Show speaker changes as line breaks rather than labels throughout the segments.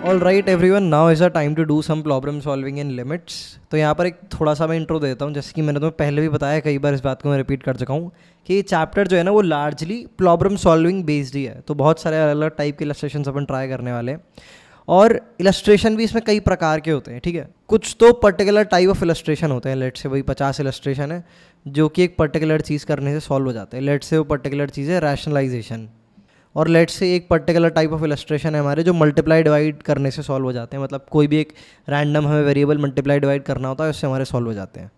All right everyone, now is a time to do some problem solving in limits. तो यहाँ पर एक थोड़ा सा मैं इंट्रो देता हूँ। जैसे कि मैंने तुम्हें पहले भी बताया, कई बार इस बात को मैं रिपीट कर चुका हूँ कि ये चैप्टर जो है ना वो लार्जली प्रॉब्लम सॉल्विंग बेस्ड ही है। तो बहुत सारे अलग अलग टाइप के इलस्ट्रेशन अपन ट्राई करने वाले हैं, और इलस्ट्रेशन भी इसमें कई प्रकार के होते हैं। ठीक है, कुछ तो पर्टिकुलर टाइप ऑफ इलस्ट्रेशन होते हैं। लेट से वही 50 इलस्ट्रेशन है जो कि एक पर्टिकुलर चीज़ करने से सॉल्व हो जाते हैं। लेट से वो पर्टिकुलर चीज़ है रैशनलाइजेशन, और लेट से एक पर्टिकुलर टाइप ऑफ इलस्ट्रेशन है हमारे जो मल्टीप्लाई डिवाइड करने से सॉल्व हो जाते हैं। मतलब कोई भी एक रैंडम हमें वेरिएबल मल्टीप्लाई डिवाइड करना होता है, उससे हमारे सॉल्व हो जाते हैं।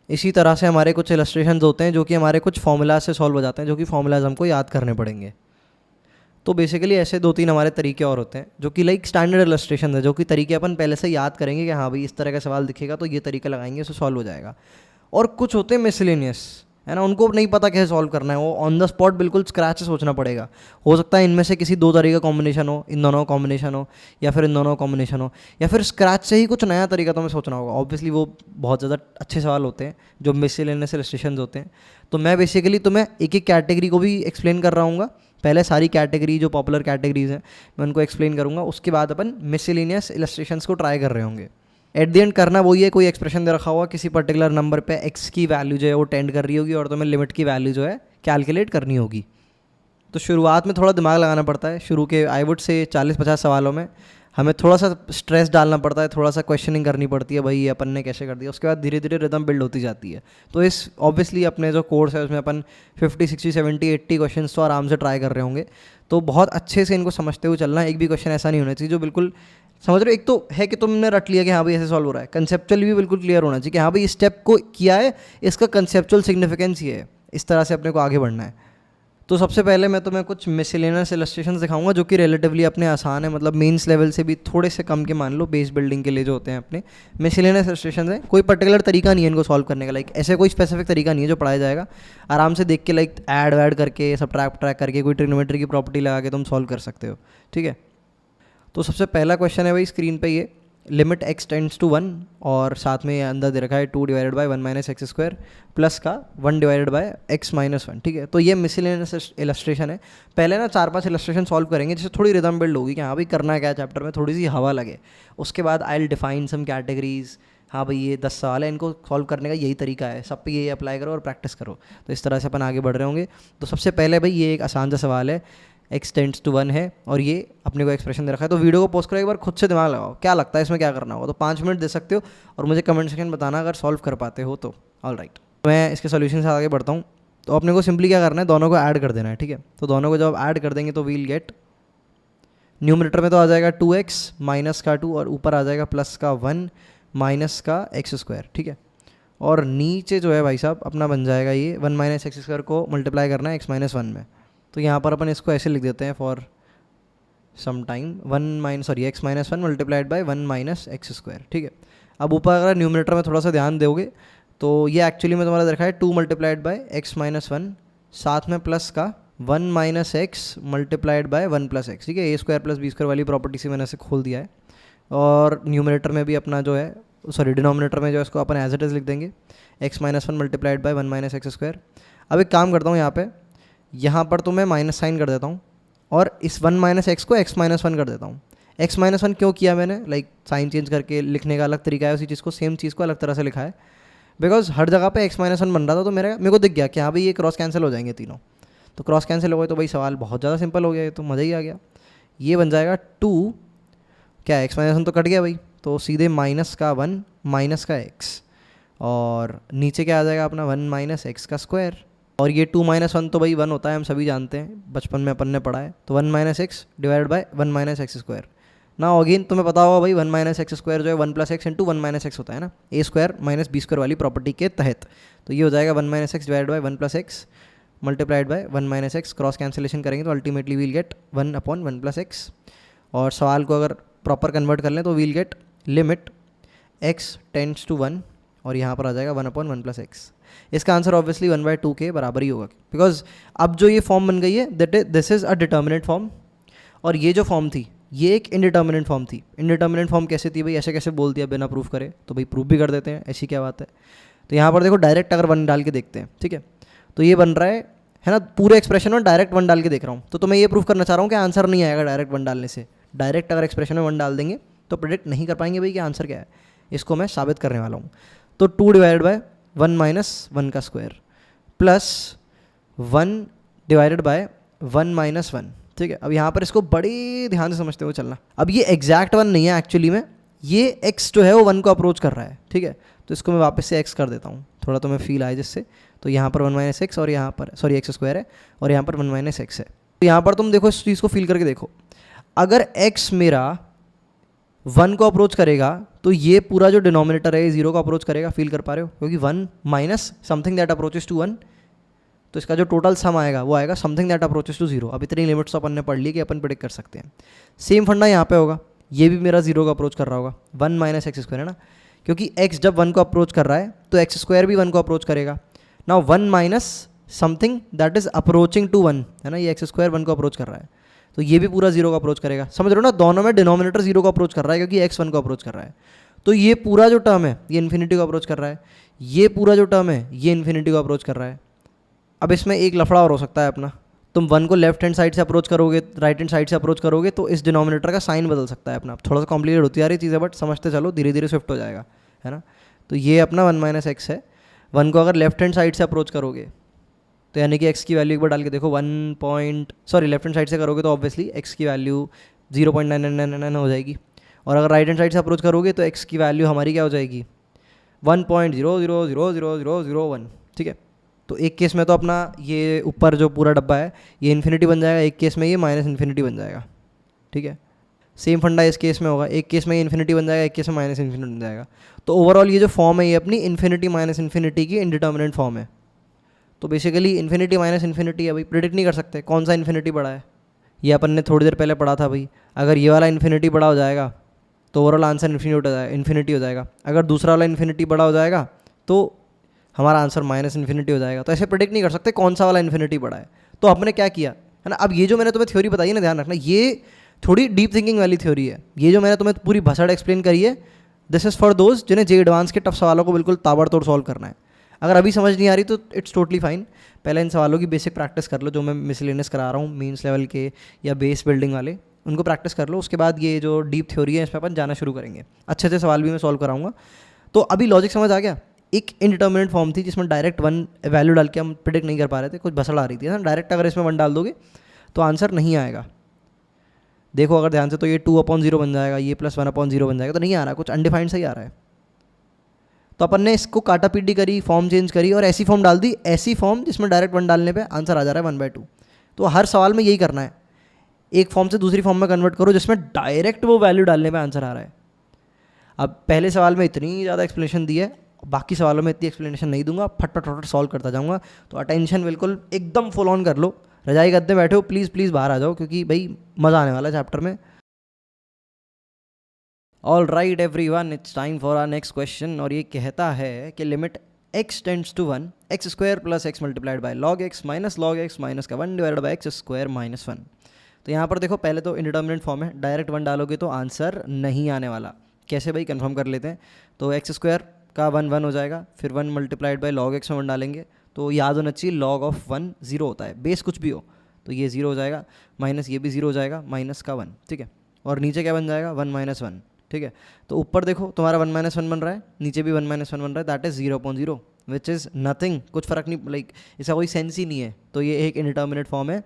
इसी तरह से हमारे कुछ इलस्ट्रेशन होते हैं जो कि हमारे कुछ फॉर्मूला से सॉल्व हो जाते हैं, जो कि फॉर्मूलाज हमको याद करने पड़ेंगे। तो बेसिकली ऐसे 2-3 हमारे तरीके और होते हैं जो कि लाइक स्टैंडर्ड इलस्ट्रेशन है, जो कि तरीके अपन पहले से याद करेंगे कि हाँ भाई इस तरह का सवाल दिखेगा तो ये तरीका लगाएंगे, उससे सॉल्व हो जाएगा। और कुछ होते हैं मिसलेनियस, है ना, उनको नहीं पता कैसे सॉल्व करना है, वो ऑन द स्पॉट बिल्कुल स्क्रैच से सोचना पड़ेगा। हो सकता है इनमें से किसी 2 तरीके का कॉम्बिनेशन हो, इन दोनों का कॉम्बिनेशन हो, या फिर इन दोनों का कॉम्बिनेशन हो, या फिर स्क्रैच से ही कुछ नया तरीका तुम्हें सोचना होगा। ऑब्वियसली वो बहुत ज़्यादा अच्छे सवाल होते हैं जो मिसलेनियस इलस्ट्रेशन होते हैं। तो मैं बेसिकली तुम्हें एक एक कैटेगरी को भी एक्सप्लेन कर रहा हूँ। पहले सारी कैटेगरी जो पॉपुलर कैटेगरीज हैं मैं उनको एक्सप्लेन करूँगा, उसके बाद अपन मिसलेनियस इलस्ट्रेशंस को ट्राई कर रहे होंगे। एट द एंड करना वही है, कोई एक्सप्रेशन दे रखा हुआ किसी पर्टिकुलर नंबर पे एक्स की वैल्यू जो है वो टेंड कर रही होगी और तुम्हें लिमिट की वैल्यू जो है कैलकुलेट करनी होगी। तो शुरुआत में थोड़ा दिमाग लगाना पड़ता है। शुरू के आई वुड से 40-50 सवालों में हमें थोड़ा सा स्ट्रेस डालना पड़ता है, थोड़ा सा क्वेश्चनिंग करनी पड़ती है, भाई ये अपन ने कैसे कर दिया। उसके बाद धीरे धीरे रिदम बिल्ड होती जाती है। तो इस ऑब्वियसली अपने जो कोर्स है उसमें अपन 50, 60, 70, 80 क्वेश्चन तो आराम से ट्राई कर रहे होंगे। तो बहुत अच्छे से इनको समझते हुए चलना है। एक भी क्वेश्चन ऐसा नहीं होना चाहिए जो बिल्कुल समझ रहे हो। एक तो है कि तुमने रट लिया कि हाँ भाई ऐसे सॉल्व हो रहा है, कंसेप्चुअली भी बिल्कुल क्लियर होना चाहिए कि हाँ भाई इस स्टेप को किया है, इसका कंसेप्चुअल सिग्निफिकेंस ये है। इस तरह से अपने को आगे बढ़ना है। तो सबसे पहले मैं तुम्हें कुछ मिसलेनियस इलस्ट्रेशंस दिखाऊंगा जो कि रिलेटिवली अपने आसान है, मतलब मेंस लेवल से भी थोड़े से कम के मान लो, बेस बिल्डिंग के लिए जो होते हैं अपने मिसलेनियस इलस्ट्रेशंस हैं। कोई पर्टिकुलर तरीका नहीं है इनको सॉल्व करने का, लाइक ऐसे कोई स्पेसिफिक तरीका नहीं है जो पढ़ाया जाएगा। आराम से देख के लाइक ऐड वैड करके, सब्ट्रैक्ट ट्रैक करके, कोई ट्रिग्नोमेट्री की प्रॉपर्टी लगा के तुम सॉल्व कर सकते हो। ठीक है, तो सबसे पहला क्वेश्चन है भाई स्क्रीन पे ये, लिमिट x टेंड्स टू 1 और साथ में ये अंदर दे रखा है 2 divided bye 1 minus x square plus का 1 डिवाइडेड बाय x माइनस 1। ठीक है, तो ये मिसलेनियस इलस्ट्रेशन है। पहले ना 4-5 इलस्ट्रेशन सॉल्व करेंगे जिससे थोड़ी रिदम बिल्ड होगी कि हाँ भाई करना क्या है चैप्टर में, थोड़ी सी हवा लगे। उसके बाद I will define some categories. हाँ भाई ये 10 सवाल है, इनको सॉल्व करने का यही तरीका है, सब पे ये अप्लाई करो और प्रैक्टिस करो। तो इस तरह से अपन आगे बढ़ रहे होंगे। तो सबसे पहले भाई ये एक आसान सा सवाल है, x टेंड्स टू 1 है और ये अपने को एक्सप्रेशन दे रखा है। तो वीडियो को पॉज करो, एक बार खुद से दिमाग लगाओ क्या लगता है इसमें क्या करना होगा। तो 5 मिनट दे सकते हो और मुझे कमेंट सेक्शन बताना अगर सॉल्व कर पाते हो तो। ऑल राइट, मैं इसके सोल्यूशन से आगे बढ़ता हूँ। तो अपने को सिंपली क्या करना है, दोनों को ऐड कर देना है। ठीक है, तो दोनों को जब ऐड कर देंगे तो वील गेट, न्यूमरेटर में तो आ जाएगा 2x माइनस का 2 और ऊपर आ जाएगा प्लस का 1 माइनस का एक्स स्क्वायर। ठीक है, और नीचे जो है भाई साहब अपना बन जाएगा ये 1 माइनस एक्स स्क्वायर को मल्टीप्लाई करना है x माइनस 1 में। तो यहाँ पर अपन इसको ऐसे लिख देते हैं for some time x minus 1 multiplied by 1 minus x square. ठीक है, अब ऊपर अगर न्यूमरेटर में थोड़ा सा ध्यान दोगे तो ये एक्चुअली में तुम्हारा देखा है 2 मल्टीप्लाइड बाय x माइनस 1, साथ में प्लस का 1 minus x multiplied by 1 plus x. ठीक है, ए स्क्वायर प्लस बी स्क्वायर वाली प्रॉपर्टी से मैंने इसे खोल दिया है। और न्यूमरेटर में भी अपना जो है, सॉरी डिनोमिनेटर में जो है इसको अपन एज इट इज़ लिख देंगे x minus 1 multiplied by 1 minus x square. अब एक काम करता हूँ, यहाँ पर तो मैं माइनस साइन कर देता हूँ और इस 1 माइनस एक्स को x माइनस 1 कर देता हूँ। x माइनस 1 क्यों किया मैंने, लाइक साइन चेंज करके लिखने का अलग तरीका है, उसी चीज़ को सेम चीज़ को अलग तरह से लिखा है। बिकॉज हर जगह पे x माइनस 1 बन रहा था तो मेरे को दिख गया कि हाँ भाई ये क्रॉस कैंसिल हो जाएंगे तीनों। तो क्रॉस कैंसिल हो गए तो भाई सवाल बहुत ज़्यादा सिंपल हो गया, तो मज़ा ही आ गया। ये बन जाएगा 2, क्या x माइनस 1 तो कट गया भाई, तो सीधे माइनस का 1 माइनस का x और नीचे क्या आ जाएगा अपना 1 माइनस एक्स का स्क्वायर। और ये 2 माइनस 1 तो भाई 1 होता है, हम सभी जानते हैं, बचपन में अपन ने पढ़ा है। तो 1 minus x divide by 1 minus x square. ना अगेन तुम्हें पता होगा भाई 1 माइनस एक्स स्क्वायर जो है 1 plus x into 1 minus x होता है ना, A square minus B square वाली प्रॉपर्टी के तहत। तो ये हो जाएगा 1 minus x divide by 1 plus x multiplied by 1 minus x. Cross cancellation करेंगे तो ultimately we'll get 1 upon 1 plus x. और सवाल को अगर प्रॉपर कन्वर्ट कर लें तो we'll get limit x tends to 1 और यहाँ पर आ जाएगा 1 अपॉन 1 प्लस एक्स। इसका आंसर ऑब्वियसली 1/2 के बराबर ही होगा, बिकॉज अब जो ये फॉर्म बन गई है this is a determinant form, और ये जो फॉर्म थी ये एक इनडिटर्मिनेंट फॉर्म थी। इनडिटर्मिनेंट फॉर्म कैसे थी भाई, ऐसे कैसे बोल दिया बिना प्रूफ करे, तो भाई प्रूफ भी कर देते हैं, ऐसी क्या बात है। तो यहाँ पर देखो डायरेक्ट अगर 1 डाल के देखते हैं, ठीक है, तो ये बन रहा है ना, पूरे एक्सप्रेशन में डायरेक्ट 1 डाल के देख रहा हूँ। तो मैं ये प्रूफ करना चाह रहा हूँ कि आंसर नहीं आएगा डायरेक्ट 1 डालने से। डायरेक्ट अगर एक्सप्रेशन में 1 डाल देंगे तो प्रिडिक्ट नहीं कर पाएंगे भाई कि आंसर क्या है। इसको मैं साबित करने वाला हूँ। तो 2 डिवाइडेड बाय 1 माइनस 1 का square plus 1 divided bye 1 minus 1। ठीक है, अब यहाँ पर इसको बड़े ध्यान से समझते हुए चलना। अब ये एग्जैक्ट 1 नहीं है एक्चुअली में, ये x जो है वो 1 को अप्रोच कर रहा है। ठीक है, तो इसको मैं वापस से x कर देता हूँ, थोड़ा तो मैं फील आए जिससे। तो यहाँ पर 1 माइनस एक्स और यहाँ पर सॉरी एक्स स्क्वायर है और यहाँ पर 1 माइनस एक्स है। तो यहाँ पर तुम देखो, इस चीज़ को फील करके देखो, अगर x मेरा 1 को अप्रोच करेगा तो ये पूरा जो डिनोमिनेटर है ये 0 को अप्रोच करेगा। फील कर पा रहे हो, क्योंकि 1 minus something that approaches to 1, तो इसका जो टोटल सम आएगा वो आएगा समथिंग दैट अप्रोचेस टू 0। अब इतनी लिमिट्स तो अपन ने पढ़ ली कि अपन प्रेडिक्ट कर सकते हैं। सेम फंडा यहाँ पे होगा, ये भी मेरा 0 को अप्रोच कर रहा होगा, 1 माइनस एक्स स्क्वायर है ना, क्योंकि x जब 1 को अप्रोच कर रहा है तो एक्स स्क्वायर भी 1 को अप्रोच करेगा। Now 1 minus something that is approaching to 1 है ना, ये एक्स स्क्वायर 1 को अप्रोच कर रहा है, तो ये भी पूरा 0 को अप्रोच करेगा। समझ रहे हो ना, दोनों में डिनोमिनेटर 0 को अप्रोच कर रहा है क्योंकि x 1 को अप्रोच कर रहा है। तो ये पूरा जो टर्म है ये इन्फिनिटी को अप्रोच कर रहा है, ये पूरा जो टर्म है ये इन्फिनिटी को अप्रोच कर रहा है। अब इसमें एक लफड़ा और हो सकता है अपना, तुम 1 को लेफ्ट हैंड साइड से अप्रोच करोगे, राइट हैंड साइड से अप्रोच करोगे तो इस डिनोमिनेटर का साइन बदल सकता है अपना। थोड़ा सा कॉम्प्लिकेट होती आ रही चीज़ है बट समझते चलो, धीरे धीरे स्विफ्ट हो जाएगा, है ना। तो ये अपना 1 माइनस एक्स है, 1 को अगर लेफ्ट हैंड साइड से अप्रोच करोगे तो यानी कि x की वैल्यू एक बार डाल के देखो, लेफ्ट हैंड साइड से करोगे तो ऑब्वियसली x की वैल्यू 0.9999 हो जाएगी, और अगर राइट हैंड साइड से अप्रोच करोगे तो x की वैल्यू हमारी क्या हो जाएगी 1.000001। ठीक है, तो एक केस में तो अपना ये ऊपर जो पूरा डब्बा है ये इन्फिनिटी बन जाएगा, एक केस में ये माइनस इन्फिनिटी बन जाएगा। ठीक है, सेम फंडा इस केस में होगा, एक केस में ये इन्फिनिटी बन जाएगा, एक केस में माइनस इन्फिनिटी बन जाएगा। तो ओवरऑल ये जो फॉर्म है ये अपनी इन्फिनिटी माइनस इन्फिनिटी की इंडिटर्मिनेंट फॉर्म है। तो बेसिकली इन्फिनिटी माइनस इन्फिनिटी है भाई, प्रिडिक्ट नहीं कर सकते कौन सा इन्फिनिटी बड़ा है। ये अपन ने थोड़ी देर पहले पढ़ा था भाई, अगर ये वाला इन्फिनिटी बड़ा हो जाएगा तो ओवरऑल आंसर इन्फिनिटी हो जाएगा, अगर दूसरा वाला इन्फिनिटी बड़ा हो जाएगा तो हमारा आंसर माइनस इन्फिनिटी हो जाएगा। तो ऐसे प्रिडिक्ट नहीं कर सकते कौन सा वाला इन्फिनिटी बड़ा है। तो आपने क्या किया है ना, अब ये जो मैंने तुम्हें थ्योरी बताई है ना, ध्यान रखना ये थोड़ी डीप थिंकिंग वाली थ्योरी है। ये जो मैंने तुम्हें पूरी भसड़ एक्सप्लेन करी है, दिस इज़ फॉर दोज जिन्हें जे एडवांस के टफ सवालों को बिल्कुल ताबड़तोड़ सॉल्व करना है। अगर अभी समझ नहीं आ रही तो इट्स टोटली फाइन, पहले इन सवालों की बेसिक प्रैक्टिस कर लो जो मैं मिसलेनियस करा रहा हूँ, मीन्स लेवल के या बेस बिल्डिंग वाले, उनको प्रैक्टिस कर लो। उसके बाद ये जो डीप थ्योरी है इस पर अपन जाना शुरू करेंगे, अच्छे अच्छे सवाल भी मैं सॉल्व कराऊंगा। तो अभी लॉजिक समझ आ गया। एक इनडिटर्मिनेट फॉर्म थी जिसमें डायरेक्ट 1 वैल्यू डाल के हम प्रिडिक्ट नहीं कर पा रहे थे, कुछ भसड़ आ रही थी ना। डायरेक्ट अगर इसमें 1 डाल दोगे तो आंसर नहीं आएगा। देखो अगर ध्यान से तो ये 2/0 बन जाएगा, ये प्लस 1/0 बन जाएगा, तो नहीं आ रहा, कुछ अनडिफाइंड सही आ रहा है। तो अपन ने इसको काटा पीटी करी, फॉर्म चेंज करी और ऐसी फॉर्म डाल दी, ऐसी फॉर्म जिसमें डायरेक्ट 1 डालने पे आंसर आ जा रहा है 1/2। तो हर सवाल में यही करना है, एक फॉर्म से दूसरी फॉर्म में कन्वर्ट करो जिसमें डायरेक्ट वो वैल्यू डालने पे आंसर आ रहा है। अब पहले सवाल में इतनी ज़्यादा एक्सप्लेनेशन दी है, बाकी सवालों में इतनी एक्सप्लेनेशन नहीं दूंगा, फटाफट फटाफट सॉल्व करता जाऊंगा। तो अटेंशन बिल्कुल एकदम फुल ऑन कर लो, रजाई गद्दे बैठे हो प्लीज़ प्लीज़ बाहर आ जाओ, क्योंकि भाई मज़ा आने वाला है चैप्टर में। All right everyone, it's time for our next question, और ये कहता है कि limit x tends to 1 x square plus x multiplied by log x minus का 1 divided by x square minus 1। तो यहाँ पर देखो पहले तो इंडिटर्मिनेट फॉर्म है, डायरेक्ट 1 डालोगे तो आंसर नहीं आने वाला। कैसे भाई, कंफर्म कर लेते हैं। तो एक्स स्क्वायर का 1 1 हो जाएगा, फिर 1 मल्टीप्लाइड बाय लॉग एक्स में 1 डालेंगे, तो याद होना चाहिए लॉग ऑफ 1 0 होता है, बेस कुछ भी हो तो ये 0 हो जाएगा, माइनस ये भी 0 हो जाएगा, माइनस का 1। ठीक है, और नीचे क्या बन जाएगा 1 माइनस 1। ठीक है, तो ऊपर देखो तुम्हारा 1 माइनस 1 बन रहा है, नीचे भी 1 माइनस 1 बन रहा है, that is 0/0 which is nothing, कुछ फ़र्क नहीं, लाइक इसका कोई सेंस ही नहीं है। तो ये एक इंडिटर्मिनेट फॉर्म है।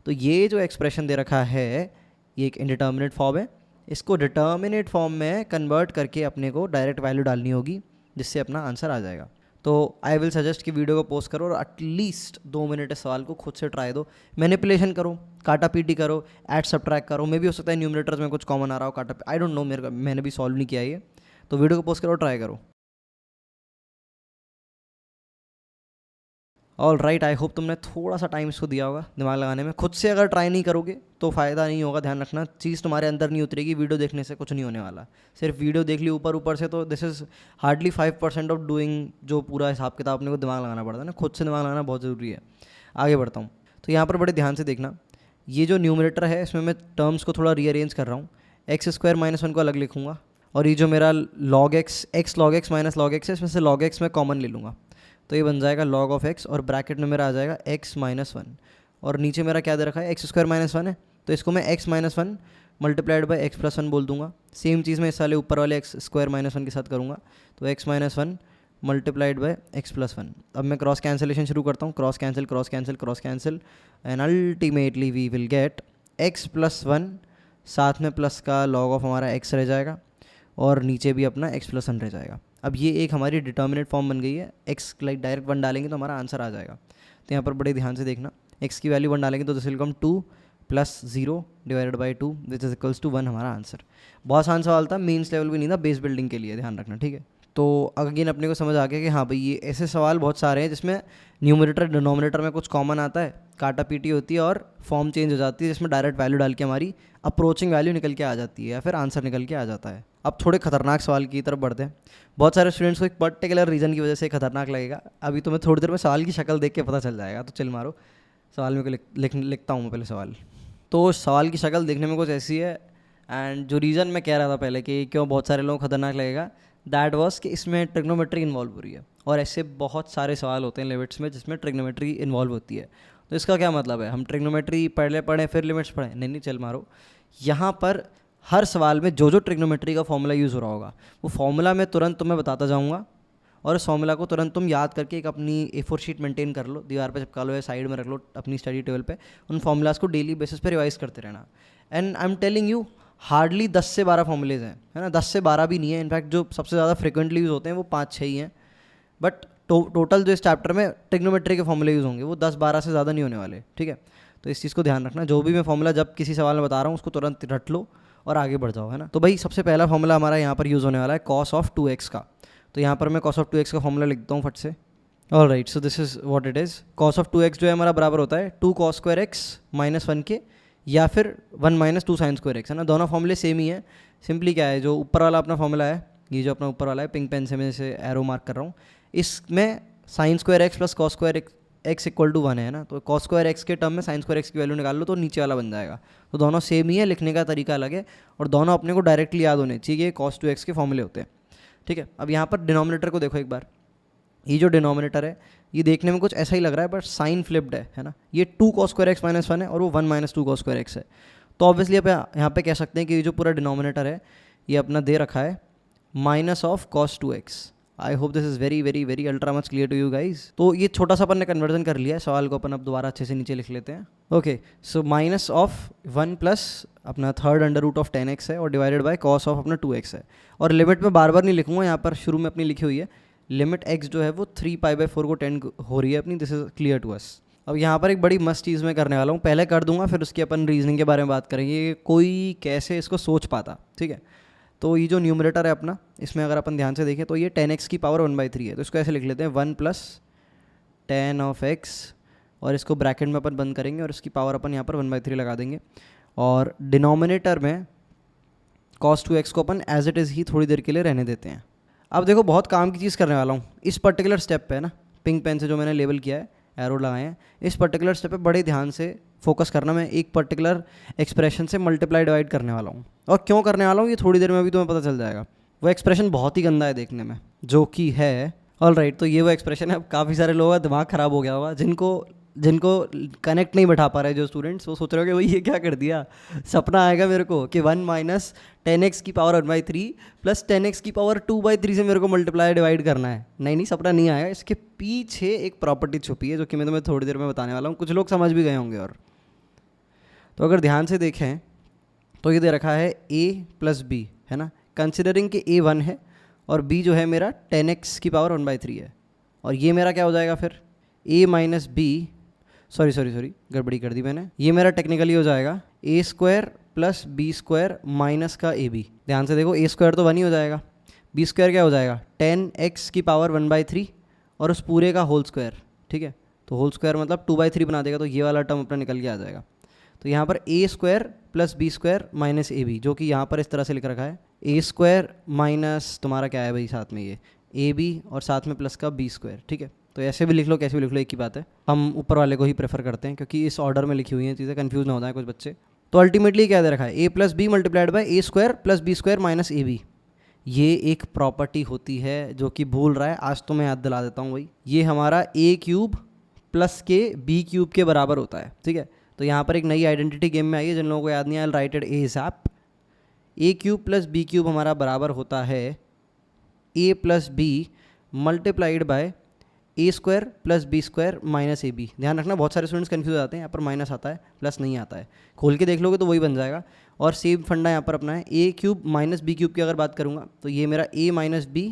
तो ये जो एक्सप्रेशन दे रखा है ये एक इंडिटर्मिनेट फॉर्म है, इसको डिटर्मिनेट फॉर्म में कन्वर्ट करके अपने को डायरेक्ट वैल्यू डालनी होगी जिससे अपना आंसर आ जाएगा। तो आई विल सजेस्ट कि वीडियो को पोस्ट करो और एटलीस्ट 2 मिनट इस सवाल को खुद से ट्राई दो, मैनिपुलेशन करो, काटा पीटी करो, ऐड सब्ट्रैक्ट करो, मे भी हो सकता है न्यूमरेटर्स में कुछ कॉमन आ रहा हो, काटा आई डोंट नो, मैंने भी सॉल्व नहीं किया ये। तो वीडियो को पोस्ट करो, ट्राई करो। ऑल राइट, आई होप तुमने थोड़ा सा टाइम इसको दिया होगा दिमाग लगाने में। खुद से अगर ट्राई नहीं करोगे तो फ़ायदा नहीं होगा, ध्यान रखना, चीज़ तुम्हारे अंदर नहीं उतरेगी, वीडियो देखने से कुछ नहीं होने वाला। सिर्फ वीडियो देख ली ऊपर ऊपर से तो this is hardly 5% of doing, जो पूरा हिसाब किताब अपने को दिमाग लगाना पड़ता है ना, खुद से दिमाग लगाना बहुत ज़रूरी है। आगे बढ़ता हूँ, तो यहाँ पर बड़े ध्यान से देखना, ये जो न्यूमरेटर है इसमें मैं टर्म्स को थोड़ा रीअरेंज कर रहा हूँ। एक्स स्क्वायर माइनस 1 को अलग लिखूँगा, और ये जो मेरा log x log x minus log x है, इसमें से लॉग एक्स मैं कॉमन ले लूँगा, तो ये बन जाएगा लॉग ऑफ एक्स, और ब्रैकेट में मेरा आ जाएगा x माइनस 1, और नीचे मेरा क्या दे रखा है एक्स स्क्वायर माइनस 1 है, तो इसको मैं x minus 1 multiplied by x plus one बोल दूंगा। सेम चीज़ मैं इस वाले ऊपर वाले एक्स स्क्वायर माइनस वन के साथ करूँगा, तो x minus one multiplied by x plus one. अब मैं क्रॉस कैंसिलेशन शुरू करता हूँ, cross cancel cross cancel cross cancel, and ultimately we will get x plus one, साथ में प्लस का लॉग ऑफ हमारा एक्स रह जाएगा और नीचे भी अपना एक्स प्लस वन रह जाएगा। अब ये एक हमारी डिटर्मिनेट फॉर्म बन गई है, एक्स लाइक डायरेक्ट वन डालेंगे तो हमारा आंसर आ जाएगा। तो यहाँ पर बड़े ध्यान से देखना, एक्स की वैल्यू वन डालेंगे तो this will come 2 plus 0 divided by 2 which is equals to 1 हमारा आंसर। बहुत आसान सवाल था, मेंस लेवल भी नहीं था, बेस बिल्डिंग के लिए ध्यान रखना, ठीक है। तो अगेन अपने को समझ आ गया कि हाँ भाई ये ऐसे सवाल बहुत सारे हैं जिसमें न्यूमरेटर डिनोमिनेटर में कुछ कॉमन आता है, काटा पीटी होती है और फॉर्म चेंज हो जाती है, जिसमें डायरेक्ट वैल्यू डाल के हमारी अप्रोचिंग वैल्यू निकल के आ जाती है या फिर आंसर निकल के आ जाता है। अब थोड़े खतरनाक सवाल की तरफ बढ़ते हैं। बहुत सारे स्टूडेंट्स को एक पर्टिकुलर रीज़न की वजह से खतरनाक लगेगा, अभी तुम्हें थोड़ी देर में सवाल की शक्ल देख के पता चल जाएगा। तो चल मारो, सवाल में लिखता हूँ मैं पहले सवाल। तो सवाल की शक्ल देखने में कुछ ऐसी है, एंड जो रीज़न मैं कह रहा था पहले कि क्यों बहुत सारे लोगों को खतरनाक लगेगा, दैट वाज कि इसमें ट्रिग्नोमेट्री इन्वॉल्व हो रही है, और ऐसे बहुत सारे सवाल होते हैं लिमिट्स में जिसमें ट्रिग्नोमेट्री इन्वॉल्व होती है। तो इसका क्या मतलब है, हम ट्रिग्नोमेट्री पहले पढ़ें फिर लिमिट्स पढ़ें? नहीं चल मारो, यहाँ पर हर सवाल में जो जो ट्रिग्नोमेट्री का फॉर्मूला यूज़ हो रहा होगा वो फॉर्मूला मैं तुरंत तुम्हें बताता जाऊँगा, और उस फॉर्मूला को तुरंत तुम याद करके एक अपनी A4 शीट मेंटेन कर लो, दीवार पे चिपका लो या साइड में रख लो अपनी स्टडी टेबल पे। उन फॉर्मूलाज को डेली बेसिस पे रिवाइज करते रहना। And I am telling you, hardly 10 से 12 फॉर्मूलेज हैं, है ना, 10 से 12 भी नहीं है, इनफैक्ट जो सबसे ज़्यादा फ्रिक्वेंटली यूज़ होते हैं वो 5-6 ही हैं। बट टोटल जो इस चैप्टर में ट्रिग्नोमेट्री के फॉर्मूले यूज़ होंगे वो 10-12 से ज़्यादा नहीं होने वाले, ठीक है। तो इस चीज़ को ध्यान रखना, जो भी मैं फॉर्मूला जब किसी सवाल में बता रहा हूँ उसको तुरंत रट लो और आगे बढ़ जाओ, है ना। तो भाई सबसे पहला फॉर्मूला हमारा यहाँ पर यूज़ होने वाला है कॉस ऑफ 2x का। तो यहाँ पर मैं cos ऑफ 2x का फॉर्मूला लिखता हूँ फट से। All right, so this is what it is. cos of 2x जो है हमारा बराबर होता है 2 cos स्क्वायर x माइनस 1 के, या फिर 1 माइनस 2 साइन स्क्वायर x, है ना। दोनों फॉर्मूले सेम ही है। सिंपली क्या है, जो ऊपर वाला अपना फॉर्मूला है, ये जो अपना ऊपर वाला है पिंक पेन से मैं इसे एरो मार्क कर रहा हूँ, इसमें sine square x plus cos square x equal to 1 है ना। तो कॉस स्क्वायर x के टर्म में साइन स्क्वायर x की वैल्यू निकाल लो तो नीचे वाला बन जाएगा। तो दोनों सेम ही है, लिखने का तरीका अलग है, और दोनों अपने को डायरेक्टली याद होने चाहिए, cos 2x के फॉर्मूले होते हैं, ठीक है। अब यहाँ पर डिनोमिनेटर को देखो एक बार, ये जो डिनोमिनेटर है ये देखने में कुछ ऐसा ही लग रहा है बट साइन फ्लिप्ड है ना। ये 2 cos स्क्वायर x माइनस 1 है और वो 1 माइनस 2 cos स्क्वायर x है। तो ऑब्वियसली अब यहाँ पे कह सकते हैं कि ये जो पूरा डिनोमिनेटर है ये अपना दे रखा है minus of cos 2x। I hope this is very very very ultra much clear to you guys. तो ये छोटा सा अपन ने कन्वर्जन कर लिया है, सवाल को अपन अब दोबारा अच्छे से नीचे लिख लेते हैं। Okay, so minus of 1 plus अपना third under root of 10x है और डिवाइडेड बाय कॉस ऑफ अपना 2x है। और लिमिट में बार बार नहीं लिखूंगा, यहाँ पर शुरू में अपनी लिखी हुई है लिमिट x जो है वो 3π/4 को 10 हो रही है अपनी। This is clear to us. अब यहाँ पर एक बड़ी मस्त चीज़ मैं करने वाला हूँ, पहले कर दूंगा फिर उसकी अपन रीजनिंग के बारे में बात करेंगे, कोई कैसे इसको सोच पाता, ठीक है। तो ये जो न्यूमरेटर है अपना, इसमें अगर अपन ध्यान से देखें तो ये 10x की पावर 1/3 है। तो इसको ऐसे लिख लेते हैं 1 प्लस 10 ऑफ x, और इसको ब्रैकेट में अपन बंद करेंगे और इसकी पावर अपन यहाँ पर 1/3 लगा देंगे, और डिनोमिनेटर में cos 2x को अपन एज इट इज़ ही थोड़ी देर के लिए रहने देते हैं। अब देखो बहुत काम की चीज़ करने वाला हूँ इस पर्टिकुलर स्टेप पे, है ना, पिंक पेन से जो मैंने लेबल किया है, एरो लगाए हैं, इस पर्टिकुलर स्टेप पे बड़े ध्यान से फोकस करना। मैं एक पर्टिकुलर एक्सप्रेशन से मल्टीप्लाई डिवाइड करने वाला हूँ, और क्यों करने वाला हूँ ये थोड़ी देर में अभी तुम्हें पता चल जाएगा। वो एक्सप्रेशन बहुत ही गंदा है देखने में, जो कि है ऑल राइट। तो ये वो एक्सप्रेशन है। अब काफ़ी सारे लोगों का दिमाग ख़राब हो गया होगा, जिनको कनेक्ट नहीं बैठा पा रहे जो स्टूडेंट्स, वो सोच रहे हो कि भाई ये क्या कर दिया, सपना आएगा मेरे को कि 1 माइनस 10x की पावर 1/3 प्लस 10x की पावर 2/3 से मेरे को मल्टीप्लाई डिवाइड करना है। नहीं, सपना नहीं आएगा। इसके पीछे एक प्रॉपर्टी छुपी है जो कि मैं तुम्हें थोड़ी देर में बताने वाला हूँ, कुछ लोग समझ भी गए होंगे। और तो अगर ध्यान से देखें तो ये दे रखा है a प्लस b, है ना, कंसिडरिंग कि a 1 है और b जो है मेरा 10x की पावर 1/3 है, और ये मेरा क्या हो जाएगा फिर a माइनस b, सॉरी गड़बड़ी कर दी मैंने, ये मेरा टेक्निकली हो जाएगा a square plus b square minus का ab। ध्यान से देखो, a स्क्वायर तो 1 ही हो जाएगा, b स्क्वायर क्या हो जाएगा 10x की पावर 1/3 और उस पूरे का होल स्क्वायर, ठीक है। तो होल स्क्वायर मतलब 2/3 बना देगा, तो ये वाला टर्म अपना निकल के आ जाएगा। तो यहाँ पर a square plus b square minus ab, जो कि यहाँ पर इस तरह से लिख रखा है a स्क्वायर माइनस तुम्हारा क्या है भाई साथ में ये ab और साथ में प्लस का b स्क्वायर, ठीक है। तो ऐसे भी लिख लो कैसे भी लिख लो, एक ही बात है। हम ऊपर वाले को ही प्रेफर करते हैं क्योंकि इस ऑर्डर में लिखी हुई हैं चीज़ें, कंफ्यूज ना हो जाए कुछ बच्चे। तो अल्टीमेटली क्या दे रखा है a plus B multiplied by A square plus B square minus ab। ये एक प्रॉपर्टी होती है जो कि भूल रहा है, आज तो मैं याद दिला देता हूँ भाई। ये हमारा a क्यूब प्लस के b क्यूब के बराबर होता है, ठीक है। तो यहाँ पर एक नई आइडेंटिटी गेम में आई है, जिन लोगों को याद नहीं आया right at ASAP। A cube plus B cube हमारा बराबर होता है A plus B multiplied by A square plus B square minus A B. ध्यान रखना, बहुत सारे स्टूडेंट्स कन्फ्यूज आते हैं, यहाँ पर माइनस आता है प्लस नहीं आता है, खोल के देख लोगे तो वही बन जाएगा। और सेम फंडा यहाँ पर अपना है, A cube minus B cube की अगर बात करूँगा तो ये मेरा A minus B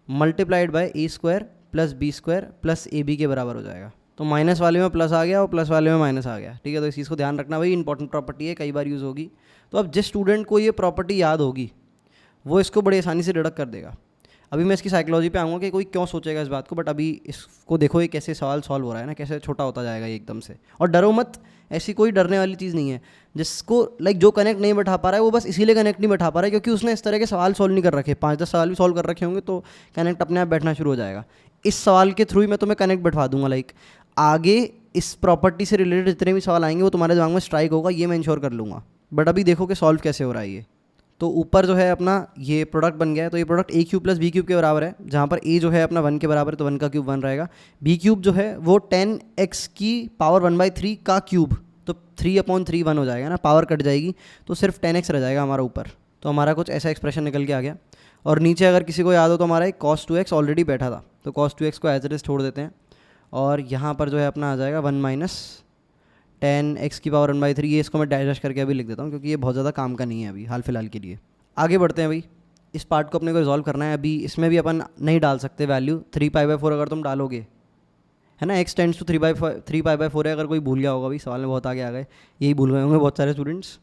multiplied by A square plus B square plus A B के बराबर हो जाएगा। तो माइनस वाले में प्लस आ गया और प्लस वाले में माइनस आ गया, ठीक है। तो इस चीज़ को ध्यान रखना भाई, इंपॉर्टेंट प्रॉपर्टी है, कई बार यूज़ होगी। तो अब जिस स्टूडेंट को ये प्रॉपर्टी याद होगी वो इसको बड़ी आसानी से डिडक्ट कर देगा। अभी मैं इसकी साइकोलॉजी पे आऊँगा कि कोई क्यों सोचेगा इस बात को, बट अभी इसको देखो ये कैसे सवाल सॉल्व हो रहा है ना, कैसे छोटा होता जाएगा ये एकदम से। और डरो मत, ऐसी कोई डरने वाली चीज़ नहीं है। जिसको जो कनेक्ट नहीं बैठा पा रहा है वो बस इसीलिए कनेक्ट नहीं बैठा पा रहा है क्योंकि उसने इस तरह के सवाल सॉल्व नहीं कर रखे। 5-10 सवाल भी सॉल्व कर रखे होंगे तो कनेक्ट अपने आप बैठना शुरू हो जाएगा। इस सवाल के थ्रू ही मैं तुम्हें कनेक्ट बैठवा दूंगा। आगे इस प्रॉपर्टी से रिलेटेड जितने भी सवाल आएंगे वो तुम्हारे दिमाग में स्ट्राइक होगा, ये मैं इंश्योर कर लूँगा। बट अभी देखो कि सॉल्व कैसे हो रहा है ये। तो ऊपर जो है अपना ये प्रोडक्ट बन गया है, तो ये product A cube plus B cube के बराबर है, जहाँ पर ए जो है अपना 1 के बराबर है तो 1 का क्यूब 1 रहेगा। बी क्यूब जो है वो 10x की पावर 1/3 का क्यूब, तो 3/3 1 हो जाएगा ना, पावर कट जाएगी तो सिर्फ 10x रह जाएगा हमारा ऊपर। तो हमारा कुछ ऐसा एक्सप्रेशन निकल के आ गया। और नीचे अगर किसी को याद हो तो हमारा एक cos 2x ऑलरेडी बैठा था, तो cos 2x को एज इट इज छोड़ देते हैं। और यहाँ पर जो है अपना आ जाएगा 1 माइनस 10x की पावर 1/3। ये इसको मैं डैश करके अभी लिख देता हूँ क्योंकि ये बहुत ज़्यादा काम का नहीं है अभी हाल फिलहाल के लिए। आगे बढ़ते हैं भाई, इस पार्ट को अपने को रिजॉल्व करना है। अभी इसमें भी अपन नहीं डाल सकते वैल्यू 3π/4 अगर तुम डालोगे, है ना, x टेंड्स टू 3π/4 है। अगर कोई भूल गया होगा, अभी सवाल में बहुत आगे आ गए, यही भूल गए होंगे बहुत सारे स्टूडेंट्स।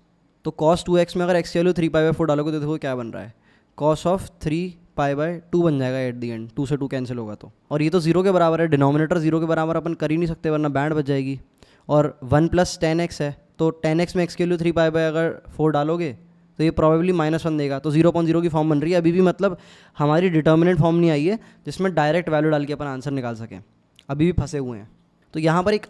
तो cos 2x में अगर x की वैल्यू 3π/4 डालोगे तो देखो क्या बन रहा है, cos ऑफ 3π/2 बन जाएगा एट दी एंड। 2 से 2 कैंसिल होगा तो, और ये तो 0 के बराबर है, डिनोमिनेटर 0 के बराबर अपन कर ही नहीं सकते वरना बैंड बच जाएगी। और 1 + 10x है, तो 10x में x की वैल्यू 3π/4 डालोगे तो ये प्रॉबेबली -1 देगा, तो 0.0 की फॉर्म बन रही है अभी भी। मतलब हमारी डिटर्मिनेंट फॉर्म नहीं आई है जिसमें डायरेक्ट वैल्यू डाल के अपन आंसर निकाल सकें, अभी भी फंसे हुए हैं। तो यहाँ पर एक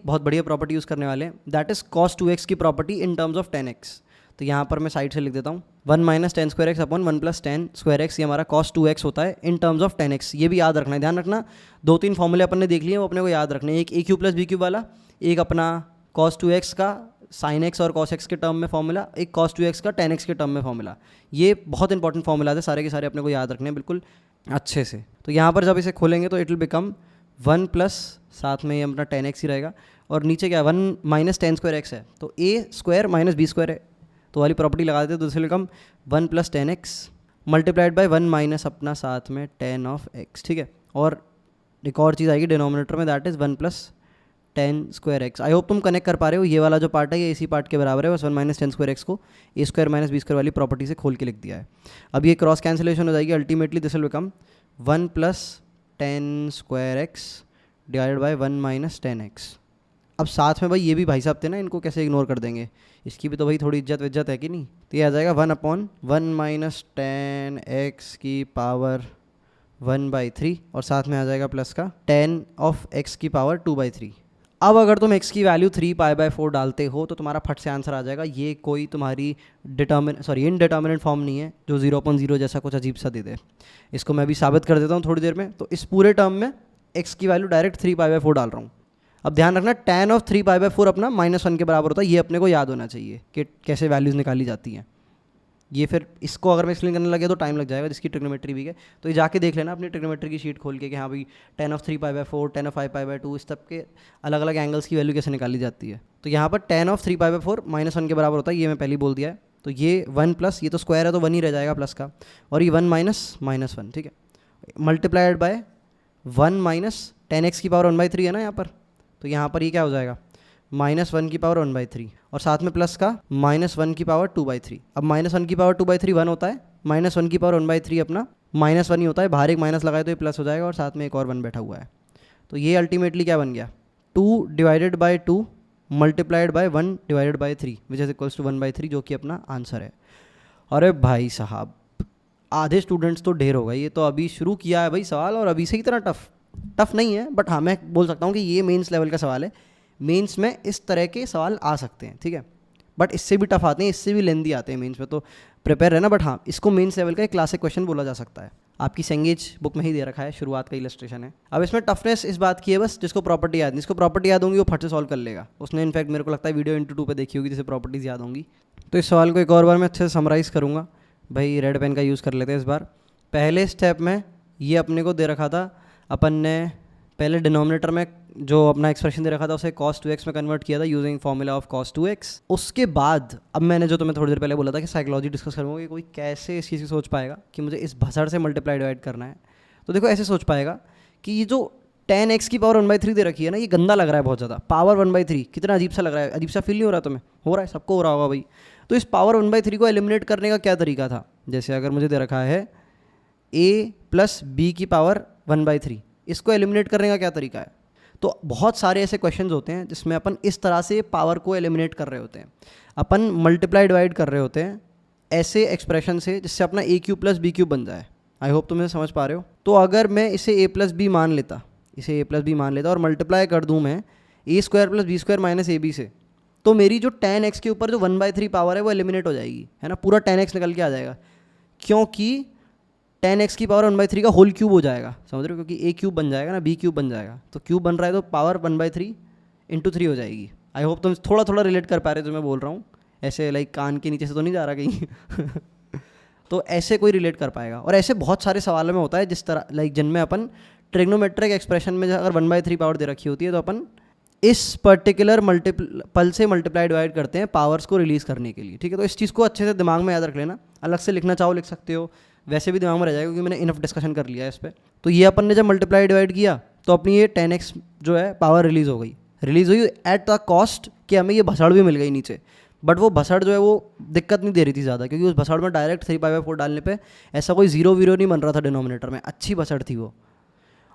बहुत बढ़िया प्रॉपर्टी यूज़ करने वाले हैं, दैट इज cos 2x की property in terms of 10x। तो यहाँ पर मैं साइड से लिख देता हूँ 1 - 10² x अपॉन 1 + 10² x, ये हमारा cos 2x होता है इन टर्म्स ऑफ 10x। ये भी याद रखना है, ध्यान रखना। 2-3 फॉर्मूले अपन ने देख लिए, वो अपने को याद रखने हैं। एक a cube plus b cube वाला, एक अपना cos 2x का sin x और cos x के टर्म में फॉर्मूला, एक cos 2x का tan x के टर्म में फॉर्मूला। ये बहुत इंपॉर्टेंट फॉर्मूला है, सारे के सारे अपने को याद रखने हैं बिल्कुल अच्छे से। तो यहाँ पर जब इसे खोलेंगे तो इट विल बिकम 1 प्लस साथ में ये अपना tan x ही रहेगा, और नीचे क्या 1 - 10² x है, तो a² - b² है, तो वाली प्रॉपर्टी लगा देते हैं। तो दूसरे कम 1 + 10x मल्टीप्लाइड बाय 1 माइनस अपना साथ में tan ऑफ x, ठीक है। और एक और चीज़ आएगी डिनोमिनेटर में, that is 1 + 10² x। I hope तुम कनेक्ट कर पा रहे हो, ये वाला जो पार्ट है ये इसी पार्ट के बराबर है, बस 1 - 10² x को a² - b² वाली प्रॉपर्टी से खोल के लिख दिया है। अब ये क्रॉस कैंसिलेशन हो जाएगी, ultimately this will become 1 + 10² x divided by 1 - 10x। अब साथ में भाई ये भी भाई साहब थे ना, इनको कैसे इग्नोर कर देंगे, इसकी भी तो भाई थोड़ी इज्जत है कि नहीं। तो ये आ जाएगा 1/1 - 10x की पावर 1/3, और साथ में आ जाएगा प्लस का tan ऑफ x की पावर 2/3। अब अगर तुम x की वैल्यू 3π/4 डालते हो तो तुम्हारा फट से आंसर आ जाएगा। ये कोई तुम्हारी इनडिटर्मिनेट फॉर्म नहीं है जो 0.0 जैसा कुछ अजीब सा दे दे। इसको मैं भी साबित कर देता हूँ थोड़ी देर में। तो इस पूरे टर्म में x की वैल्यू डायरेक्ट 3π/4 डाल रहा हूँ। अब ध्यान रखना, tan ऑफ 3π/4 अपना -1 के बराबर होता है, ये अपने को याद होना चाहिए कि कैसे वैल्यूज़ निकाली जाती हैं। ये फिर इसको अगर मैं एक्सप्लेन करने लगे तो टाइम लग जाएगा, जिसकी ट्रिग्नोमेट्री भी है। तो ये जाके देख लेना अपनी ट्रिग्नोमेट्री की शीट खोल के कि हाँ भाई tan ऑफ 3π/4, tan ऑफ 5π/2, इस सब के अलग अलग एंगल्स की वैल्यू कैसे निकाली जाती है। तो यहाँ पर tan ऑफ 3π/4 -1 के बराबर होता है, ये मैं पहले ही बोल दिया है। तो ये 1 प्लस, ये तो स्क्वायर है तो 1 ही रह जाएगा प्लस का, और ये 1 माइनस -1, ठीक है, मल्टीप्लाइड बाय 1 - tan x की पावर 1/3 है ना यहाँ पर। तो यहाँ पर ये क्या हो जाएगा -1 की पावर 1/3, और साथ में प्लस का -1 की पावर 2/3। अब -1 की पावर 2/3 1 होता है, -1 की पावर 1/3 अपना -1 ही होता है, बाहर एक माइनस लगाए तो ये प्लस हो जाएगा, और साथ में एक और 1 बैठा हुआ है। तो ये अल्टीमेटली क्या बन गया 2 divided by 2 multiplied by 1 divided by 3 which is equals to 1/3, जो कि अपना आंसर है। अरे भाई साहब, आधे स्टूडेंट्स तो ढेर हो गए, ये तो अभी शुरू किया है भाई सवाल, और अभी से इतना टफ नहीं है, बट हाँ मैं बोल सकता हूँ कि ये मेंस लेवल का सवाल है। मेंस में इस तरह के सवाल आ सकते हैं, ठीक है, बट इससे भी टफ आते हैं, इससे भी लेंदी आते हैं मेंस में, तो प्रिपेयर रहना। बट हाँ, इसको मेंस लेवल का एक क्लासिक क्वेश्चन बोला जा सकता है। आपकी सेंगेज बुक में ही दे रखा है, शुरुआत का इलस्ट्रेशन है। अब इसमें टफनेस इस बात की है बस जिसको प्रॉपर्टी याद नहीं, जिसको प्रॉपर्टी याद होंगी वो फट से सॉल्व कर लेगा। उसने इनफैक्ट मेरे को लगता है वीडियो इंटू 2 पे देखी होगी जिसे प्रॉपर्टीज याद होंगी।
तो इस सवाल को एक और बार मैं अच्छे से समराइज़ करूँगा। भाई रेड पेन का यूज़ कर लेते हैं इस बार। पहले स्टेप में ये अपने को दे रखा था, अपन ने पहले डिनोमिनेटर में जो अपना एक्सप्रेशन दे रखा था उसे cos 2x में कन्वर्ट किया था using formula of cos 2x। उसके बाद अब मैंने जो तुम्हें थोड़ी देर पहले बोला था कि साइकोलॉजी डिस्कस करूँगा कि कोई कैसे इस चीज़ की सोच पाएगा कि मुझे इस भसड़ से मल्टीप्लाई डिवाइड करना है। तो देखो ऐसे सोच पाएगा कि ये जो 10x की पावर 1/3 दे रखी है ना, ये गंदा लग रहा है बहुत ज़्यादा। पावर 1/3 कितना अजीब सा लग रहा है, अजीब सा फील नहीं हो रहा तुम्हें? हो रहा है, सबको हो रहा होगा भाई। तो इस पावर 1/3 को एलिमिनेट करने का क्या तरीका था? जैसे अगर मुझे दे रखा है a प्लस बी की पावर 1/3, इसको एलिमिनेट करने का क्या तरीका है? तो बहुत सारे ऐसे क्वेश्चंस होते हैं जिसमें अपन इस तरह से पावर को एलिमिनेट कर रहे होते हैं। अपन मल्टीप्लाई डिवाइड कर रहे होते हैं ऐसे एक्सप्रेशन से जिससे अपना a cube plus B cube बन जाए। आई होप तुम्हें समझ पा रहे हो। तो अगर मैं इसे a प्लस बी मान लेता, इसे a प्लस बी मान लेता और मल्टीप्लाई कर दूँ मैं a square plus B square minus A B से, तो मेरी जो 10x के ऊपर जो 1/3 पावर है वो एलिमिनेट हो जाएगी, है ना। पूरा 10x निकल के आ जाएगा क्योंकि 10x की पावर 1/3 का होल क्यूब हो जाएगा, समझ रहे हो? क्योंकि a क्यूब बन जाएगा ना, b क्यूब बन जाएगा, तो क्यूब बन रहा है तो पावर 1/3 इंटू 3 हो जाएगी। आई होप तुम थोड़ा थोड़ा रिलेट कर पा रहे हो जो मैं बोल रहा हूँ, ऐसे लाइक कान के नीचे से तो नहीं जा रहा कहीं तो ऐसे कोई रिलेट कर पाएगा। और ऐसे बहुत सारे सवालों में होता है जिस तरह लाइक जिनमें अपन ट्रिग्नोमेट्रिक एक्सप्रेशन में अगर 1/3 पावर दे रखी होती है तो अपन इस पर्टिकुलर पल से मल्टीप्लाई डिवाइड करते हैं पावर्स को रिलीज़ करने के लिए, ठीक है। तो इस चीज़ को अच्छे से दिमाग में याद रख लेना। अलग से लिखना चाहो लिख सकते हो, वैसे भी दिमाग में रह जाएगा क्योंकि मैंने इनफ डिस्कशन कर लिया है इस पर। तो ये अपन ने जब मल्टीप्लाई डिवाइड किया तो अपनी ये 10x जो है पावर रिलीज़ हो गई, रिलीज़ हुई एट द कॉस्ट कि हमें ये भसड़ भी मिल गई नीचे। बट वो भसड़ जो है वो दिक्कत नहीं दे रही थी ज़्यादा, क्योंकि उस भसड़ में डायरेक्ट 3/4 डालने पे ऐसा कोई जीरो वीरो नहीं बन रहा था डिनोमिनेटर में, अच्छी भसड़ थी वो।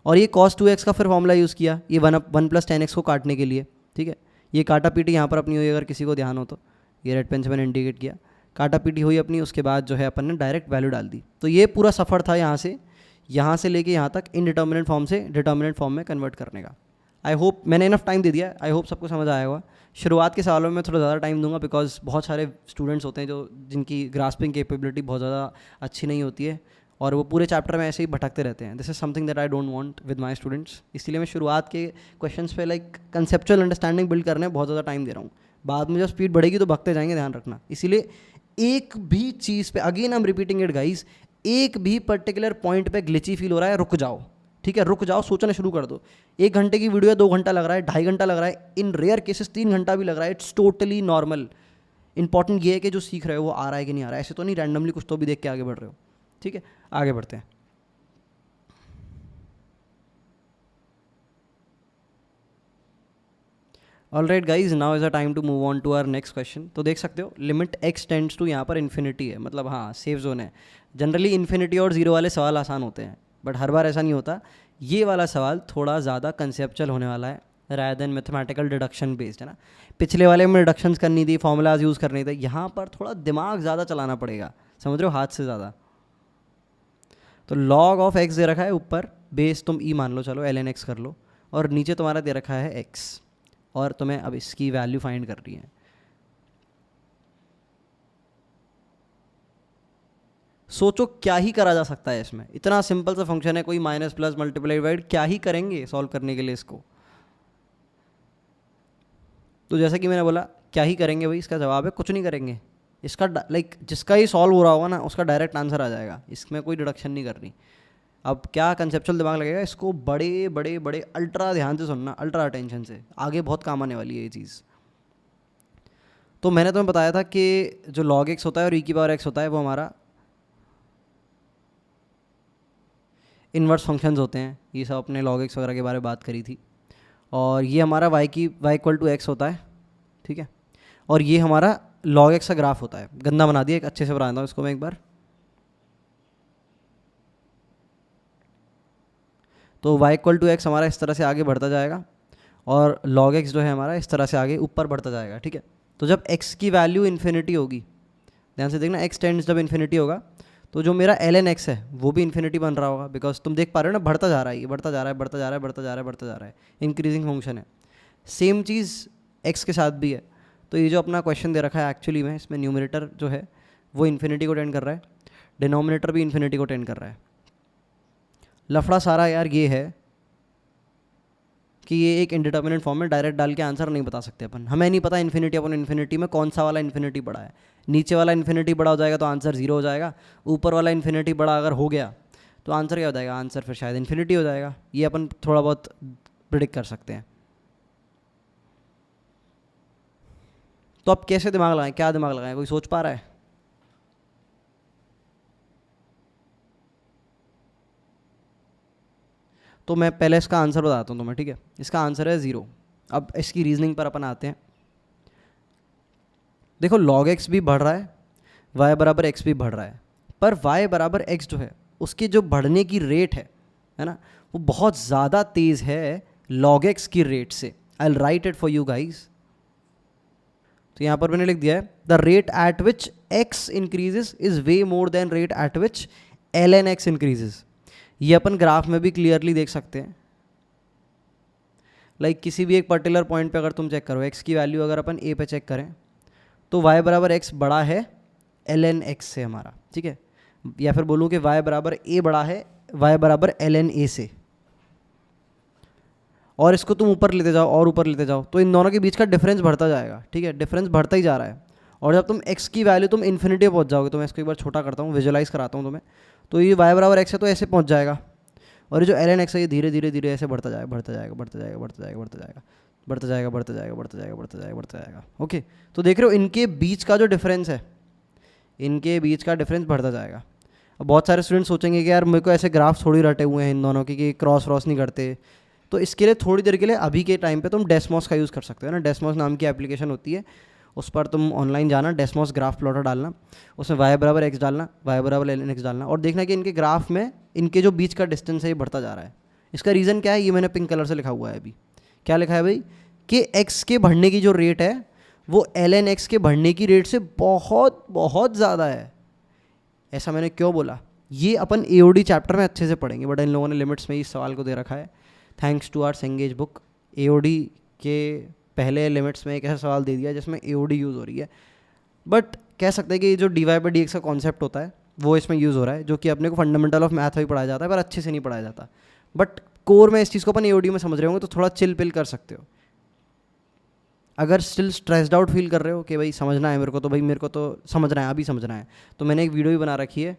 और ये cos 2x का फिर फॉर्मूला यूज़ किया ये 1 प्लस 10x को काटने के लिए, ठीक है। ये काटा पीटी यहाँ पर अपनी हुई, अगर किसी को ध्यान हो तो ये रेड पेन से मैंने इंडिकेट किया, काटा पीटी हुई अपनी। उसके बाद जो है अपन ने डायरेक्ट वैल्यू डाल दी। तो ये पूरा सफ़र था यहाँ से लेके यहाँ तक इनडिटर्मिनेट फॉर्म से डिटर्मिनेट फॉर्म में कन्वर्ट करने का। आई होप मैंने इनफ टाइम दे दिया, आई होप सबको समझ आया होगा। शुरुआत के सालों में थोड़ा ज़्यादा टाइम दूंगा बिकॉज बहुत सारे स्टूडेंट्स होते हैं जो जिनकी ग्रास्पिंग कैपेबिलिटी बहुत ज़्यादा अच्छी नहीं होती है और वो पूरे चैप्टर में ऐसे ही भटकते रहते हैं। This is something that I don't want with my students. इसलिए मैं शुरुआत के क्वेश्चंस पे लाइक कंसेप्चुअल अंडरस्टैंडिंग बिल्ड करने में बहुत ज़्यादा टाइम दे रहा हूँ। बाद में जब स्पीड बढ़ेगी तो भगते जाएंगे, ध्यान रखना। इसीलिए एक भी चीज़ पे, again I am repeating it guys, एक भी पर्टिकुलर पॉइंट पे ग्लिची फील हो रहा है, रुक जाओ, ठीक है, रुक जाओ, सोचना शुरू कर दो। 1 घंटे की वीडियो है, 2 घंटा लग रहा है, 2.5 घंटा लग रहा है, इन रेयर केसेस 3 घंटा भी लग रहा है, इट्स टोटली नॉर्मल। इंपॉर्टेंट ये है कि जो सीख रहे हो वो आ रहा है कि नहीं आ रहा है। ऐसे तो नहीं रैंडमली कुछ तो भी देख के आगे बढ़ रहे हो, ठीक है। आगे बढ़ते हैं। All right guys, now is a time to move on to our next question. तो देख सकते हो लिमिट x टेंड्स टू यहाँ पर इन्फिनिटी है, मतलब हाँ सेफ जोन है। जनरली इन्फिनिटी और जीरो वाले सवाल आसान होते हैं बट हर बार ऐसा नहीं होता। ये वाला सवाल थोड़ा ज़्यादा कंसेप्चुअल होने वाला है rather than mathematical deduction based, है ना। पिछले वाले में डिडक्शंस करनी थी, फॉर्मूलाज यूज़ करने थे, यहाँ पर थोड़ा दिमाग ज़्यादा चलाना पड़ेगा, समझ रहे हो, हाथ से ज़्यादा। तो log ऑफ x दे रखा है ऊपर, बेस तुम e मान लो, चलो ln x कर लो, और नीचे तुम्हारा दे रखा है x और तुम्हें अब इसकी वैल्यू फाइंड कर रही है। सोचो क्या ही करा जा सकता है इसमें, इतना सिंपल सा फंक्शन है, कोई माइनस प्लस मल्टीप्लाई डिवाइड क्या ही करेंगे सॉल्व करने के लिए इसको। तो जैसा कि मैंने बोला क्या ही करेंगे भाई, इसका जवाब है कुछ नहीं करेंगे। इसका लाइक जिसका ही सॉल्व हो रहा होगा ना उसका डायरेक्ट आंसर आ जाएगा, इसमें कोई डिडक्शन नहीं करनी। अब क्या कंसेप्चुअल दिमाग लगेगा, इसको बड़े बड़े बड़े अल्ट्रा ध्यान से सुनना, अल्ट्रा अटेंशन से, आगे बहुत काम आने वाली है ये चीज़। तो मैंने तुम्हें बताया था कि जो log x होता है और e की पावर x होता है वो हमारा इन्वर्स फंक्शंस होते हैं। ये सब अपने log x वगैरह के बारे में बात करी थी। और ये हमारा y इक्वल टू x होता है, ठीक है। और ये हमारा log x का ग्राफ होता है। गंदा बना दिया, एक अच्छे से बना देता हूँ इसको मैं एक बार। तो y इक्वल टू x हमारा इस तरह से आगे बढ़ता जाएगा और log x जो है हमारा इस तरह से आगे ऊपर बढ़ता जाएगा, ठीक है। तो जब x की वैल्यू इन्फिनिटी होगी, ध्यान से देखना, x टेंड्स जब इन्फिनिटी होगा तो जो मेरा ln x है वो भी इन्फिनिटी बन रहा होगा, बिकॉज तुम देख पा रहे हो ना, बढ़ता जा रहा है, ये बढ़ता जा रहा है, बढ़ता जा रहा है, बढ़ता जा रहा है, बढ़ता जा रहा है, इंक्रीजिंग फंक्शन है। सेम चीज़ x के साथ भी है। तो ये जो अपना क्वेश्चन दे रखा है एक्चुअली में, इसमें न्यूमरेटर जो है वो इन्फिनिटी को टेंड कर रहा है, डिनोमिनेटर भी इन्फिनिटी को टेंड कर रहा है। लफड़ा सारा यार ये है कि ये एक इंडिटर्मिनेट फॉर्म में डायरेक्ट डाल के आंसर नहीं बता सकते अपन, हमें नहीं पता इन्फिनिटी अपॉन इन्फिनिटी में कौन सा वाला इन्फिनिटी बड़ा है। नीचे वाला इन्फिनिटी बड़ा हो जाएगा तो आंसर 0 हो जाएगा, ऊपर वाला इन्फिनिटी बड़ा अगर हो गया तो आंसर क्या हो जाएगा, आंसर फिर शायद इन्फिनिटी हो जाएगा। ये अपन थोड़ा बहुत प्रिडिक्ट कर सकते हैं। तो अब कैसे दिमाग लगाएं, क्या दिमाग लगाएं, कोई सोच पा रहा है? तो मैं पहले इसका आंसर बताता हूँ तुम्हें, ठीक है। इसका आंसर है 0। अब इसकी रीजनिंग पर अपन आते हैं। देखो log x भी बढ़ रहा है, y बराबर x भी बढ़ रहा है, पर y बराबर x जो है उसकी जो बढ़ने की रेट है ना, वो बहुत ज़्यादा तेज़ है log x की रेट से। I will write it for you guys. तो यहाँ पर मैंने लिख दिया है the rate at which x increases is way more than rate at which ln x increases. ये अपन ग्राफ में भी क्लियरली देख सकते हैं। लाइक किसी भी एक पर्टिकुलर पॉइंट पे अगर तुम चेक करो x की वैल्यू अगर अपन a पे चेक करें तो y बराबर x बड़ा है ln x से हमारा, ठीक है। या फिर बोलूँ कि y बराबर a बड़ा है y बराबर ln a से, और इसको तुम ऊपर लेते जाओ और ऊपर लेते जाओ तो इन दोनों के बीच का डिफरेंस बढ़ता जाएगा, ठीक है। डिफरेंस बढ़ता ही जा रहा है, और जब तुम x की वैल्यू तुम इन्फिनिटी पहुंच जाओगे, तो मैं इसको एक बार छोटा करता हूँ, विजुलाइज कराता हूँ तुम्हें। तो ये y बराबर x है तो ऐसे पहुंच जाएगा, और ये जो ln x है ये धीरे धीरे धीरे ऐसे बढ़ता जाएगा, बढ़ता जाएगा, बढ़ता जाएगा, बढ़ता जाएगा, बढ़ता जाएगा, बढ़ता जाएगा, बढ़ता जाएगा, बढ़ता जाएगा, बढ़ता जाएगा, बढ़ता जाएगा। ओके, तो देख रहे हो इनके बीच का जो डिफरेंस है, इनके बीच का डिफरेंस बढ़ता जाएगा। अब बहुत सारे स्टूडेंट सोचेंगे कि यार मेरे को ऐसे ग्राफ थोड़ी रटे हुए हैं इन दोनों के कि क्रॉस व्रॉस नहीं करते। तो इसके लिए थोड़ी देर के लिए अभी के टाइम पे तुम डेस्मॉस का यूज़ कर सकते हो ना। डेस्मॉस नाम की एप्लीकेशन होती है, उस पर तुम ऑनलाइन जाना, डेस्मॉस ग्राफ प्लॉटर डालना, उसमें y बराबर x डालना, y बराबर ln x डालना, और देखना कि इनके ग्राफ में इनके जो बीच का डिस्टेंस है ये बढ़ता जा रहा है। इसका रीज़न क्या है, ये मैंने पिंक कलर से लिखा हुआ है अभी। क्या लिखा है भाई, कि x के बढ़ने की जो रेट है वो ln x के बढ़ने की रेट से बहुत बहुत ज़्यादा है। ऐसा मैंने क्यों बोला, ये अपन AOD चैप्टर में अच्छे से पढ़ेंगे, बट इन लोगों ने लिमिट्स में इस सवाल को दे रखा है। Thanks to our Cengage book, AOD के पहले लिमिट्स में एक ऐसा सवाल दे दिया जिसमें AOD यूज़ हो रही है। बट कह सकते हैं कि जो dy/dx का कॉन्सेप्ट होता है वो इसमें यूज़ हो रहा है, जो कि अपने को फंडामेंटल ऑफ मैथ में पढ़ाया जाता है, पर अच्छे से नहीं पढ़ाया जाता। बट कोर में इस चीज़ को अपन AOD में समझ रहे होंगे तो थोड़ा चिल पिल कर सकते हो। अगर स्टिल स्ट्रेस्ड आउट फील कर रहे हो कि भाई समझना है मेरे को, तो भाई मेरे को तो समझना है, अभी समझना है, तो मैंने एक वीडियो भी बना रखी है